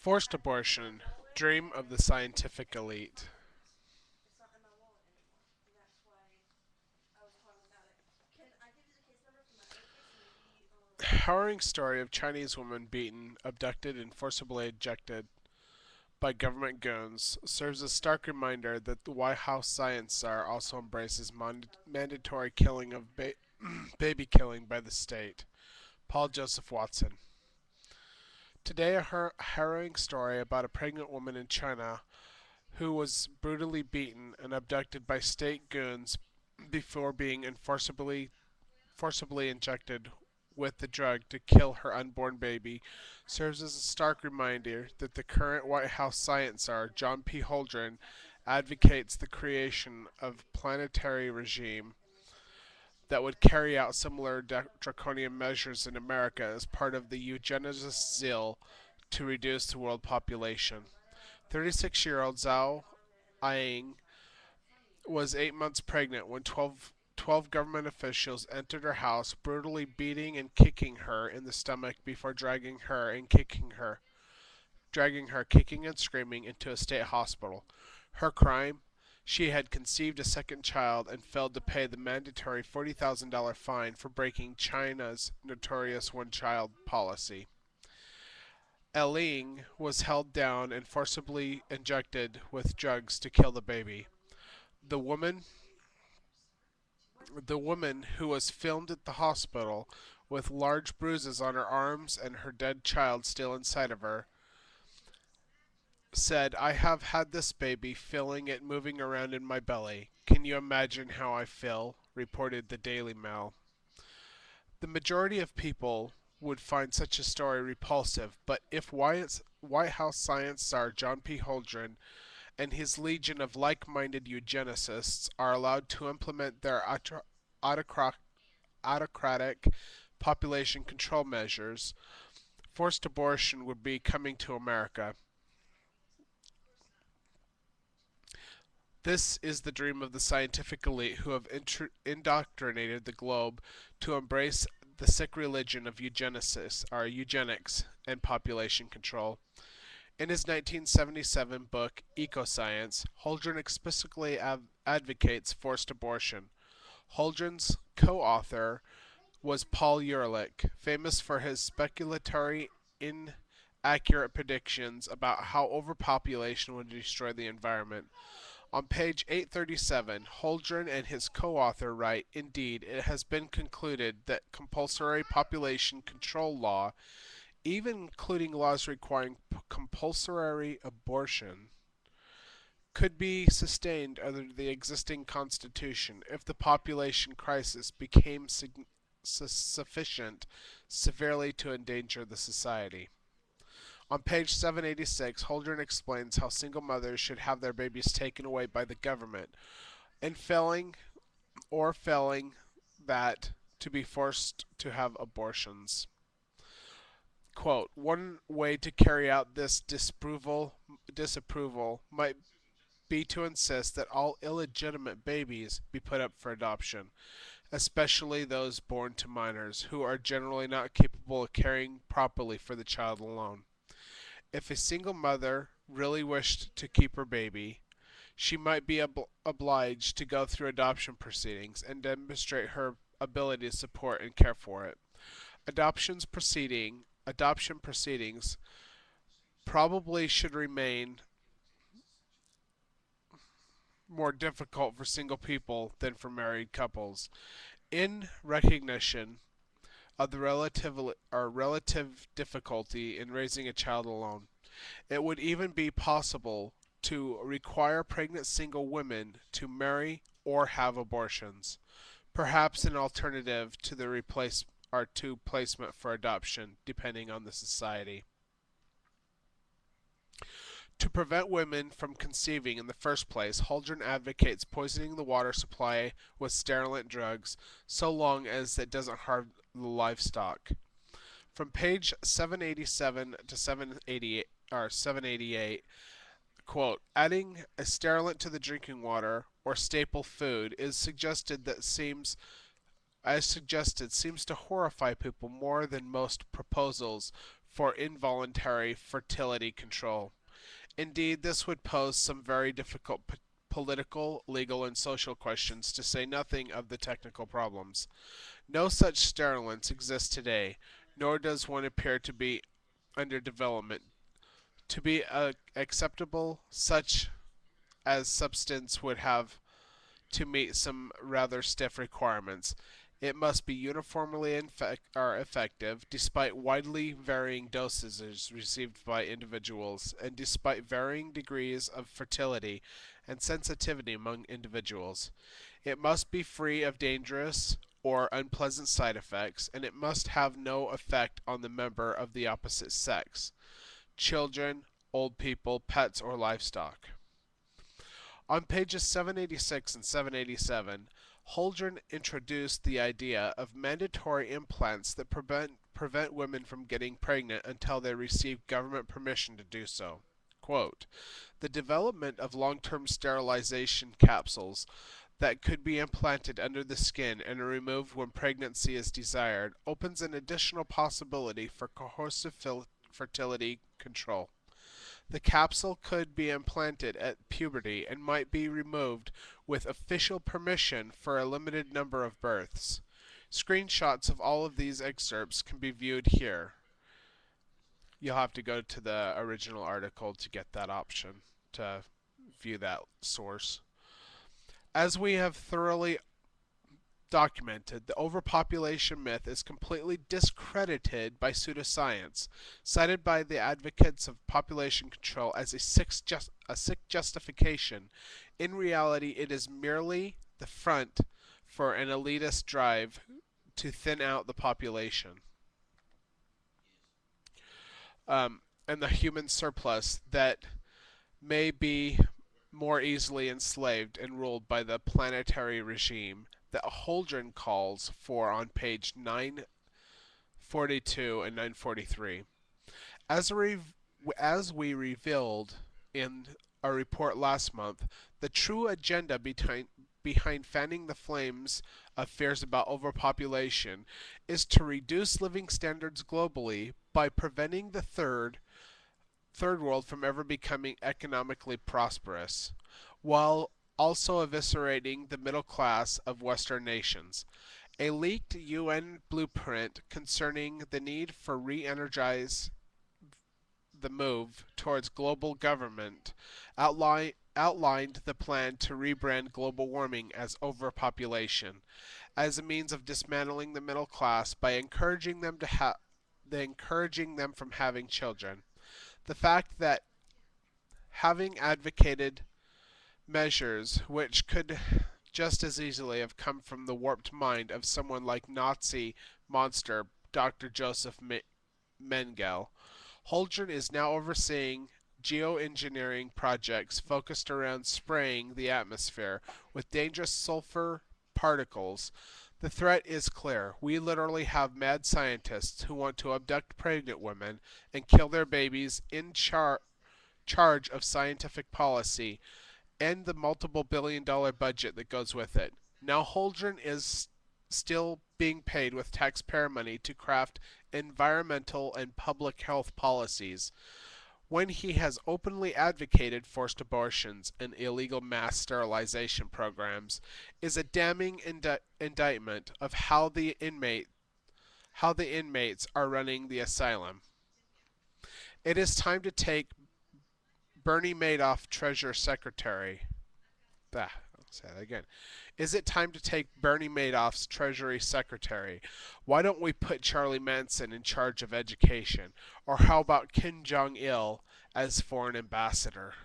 Forced abortion, dream of the scientific elite. Harrowing story of Chinese woman beaten, abducted, and forcibly ejected by government goons serves as a stark reminder that the White House science czar also embraces mandatory killing of baby killing by the state. Paul Joseph Watson. Today, a harrowing story about a pregnant woman in China who was brutally beaten and abducted by state goons before being forcibly injected with the drug to kill her unborn baby serves as a stark reminder that the current White House science czar, John P. Holdren, advocates the creation of a planetary regime that would carry out similar draconian measures in America as part of the eugenicist zeal to reduce the world population. 36-year-old Zhao Ying was 8 months pregnant when 12 government officials entered her house, brutally beating and kicking her in the stomach before dragging her, kicking and screaming, into a state hospital. Her crime? She had conceived a second child and failed to pay the mandatory $40,000 fine for breaking China's notorious one child policy. Ling was held down and forcibly injected with drugs to kill the baby. The woman the woman who was filmed at the hospital with large bruises on her arms and her dead child still inside of her said, "I have had this baby, feeling it moving around in my belly. Can you imagine how I feel?" reported the Daily Mail. The majority of people would find such a story repulsive, but if White House science czar John P. Holdren and his legion of like-minded eugenicists are allowed to implement their autocratic population control measures, forced abortion would be coming to America. This is the dream of the scientific elite who have indoctrinated the globe to embrace the sick religion of eugenics, and population control. In his 1977 book, Ecoscience, Holdren explicitly advocates forced abortion. Holdren's co-author was Paul Ehrlich, famous for his speculatory, inaccurate predictions about how overpopulation would destroy the environment. On page 837, Holdren and his co-author write, "Indeed, it has been concluded that compulsory population control law, even including laws requiring compulsory abortion, could be sustained under the existing constitution if the population crisis became sufficient severely to endanger the society." On page 786, Holdren explains how single mothers should have their babies taken away by the government, and failing that, to be forced to have abortions. Quote, "One way to carry out this disapproval might be to insist that all illegitimate babies be put up for adoption, especially those born to minors, who are generally not capable of caring properly for the child alone. If a single mother really wished to keep her baby, she might be obliged to go through adoption proceedings and demonstrate her ability to support and care for it. Adoption proceedings probably should remain more difficult for single people than for married couples, in recognition of the relative difficulty in raising a child alone. It would even be possible to require pregnant single women to marry or have abortions, perhaps an alternative to the placement for adoption, depending on the society. To prevent women from conceiving in the first place, Holdren advocates poisoning the water supply with sterilant drugs so long as it doesn't harm the livestock. From page 787 to 788, quote, "Adding a sterilant to the drinking water or staple food is suggested that seems as suggested seems to horrify people more than most proposals for involuntary fertility control. Indeed, this would pose some very difficult political, legal, and social questions, to say nothing of the technical problems. No such sterilant exists today, nor does one appear to be under development. To be acceptable, such as substance would have to meet some rather stiff requirements. It must be uniformly effective, despite widely varying dosages received by individuals, and despite varying degrees of fertility and sensitivity among individuals. It must be free of dangerous or unpleasant side effects, and it must have no effect on the member of the opposite sex, children, old people, pets, or livestock. On pages 786 and 787, Holdren introduced the idea of mandatory implants that prevent women from getting pregnant until they receive government permission to do so. Quote, the development of long-term sterilization capsules that could be implanted under the skin and removed when pregnancy is desired opens an additional possibility for coercive fertility control. The capsule could be implanted at puberty and might be removed with official permission for a limited number of births. Screenshots of all of these excerpts can be viewed here. You'll have to go to the original article to get that option, to view that source. As we have thoroughly documented, the overpopulation myth is completely discredited by pseudoscience, cited by the advocates of population control as a sick justification. In reality, it is merely the front for an elitist drive to thin out the population. And the human surplus that may be more easily enslaved and ruled by the planetary regime that Holdren calls for on page 942 and 943. As we revealed in a report last month, the true agenda behind fanning the flames of fears about overpopulation is to reduce living standards globally by preventing the third world from ever becoming economically prosperous, while also eviscerating the middle class of Western nations. A leaked UN blueprint concerning the need for re-energize the move towards global government outlined the plan to rebrand global warming as overpopulation, as a means of dismantling the middle class by encouraging them from having children. The fact that having advocated measures which could just as easily have come from the warped mind of someone like Nazi monster Dr. Joseph Mengele, Holdren is now overseeing geoengineering projects focused around spraying the atmosphere with dangerous sulfur particles. The threat is clear. We literally have mad scientists who want to abduct pregnant women and kill their babies in charge of scientific policy and the multiple billion-dollar budget that goes with it. Now Holdren is still being paid with taxpayer money to craft environmental and public health policies, when he has openly advocated forced abortions and illegal mass sterilization programs, is a damning indictment of how the inmates are running the asylum. It is time to take Bernie Madoff Treasury Secretary. I'll say that again. Is it time to take Bernie Madoff's Treasury Secretary? Why don't we put Charlie Manson in charge of education? Or how about Kim Jong-il as foreign ambassador?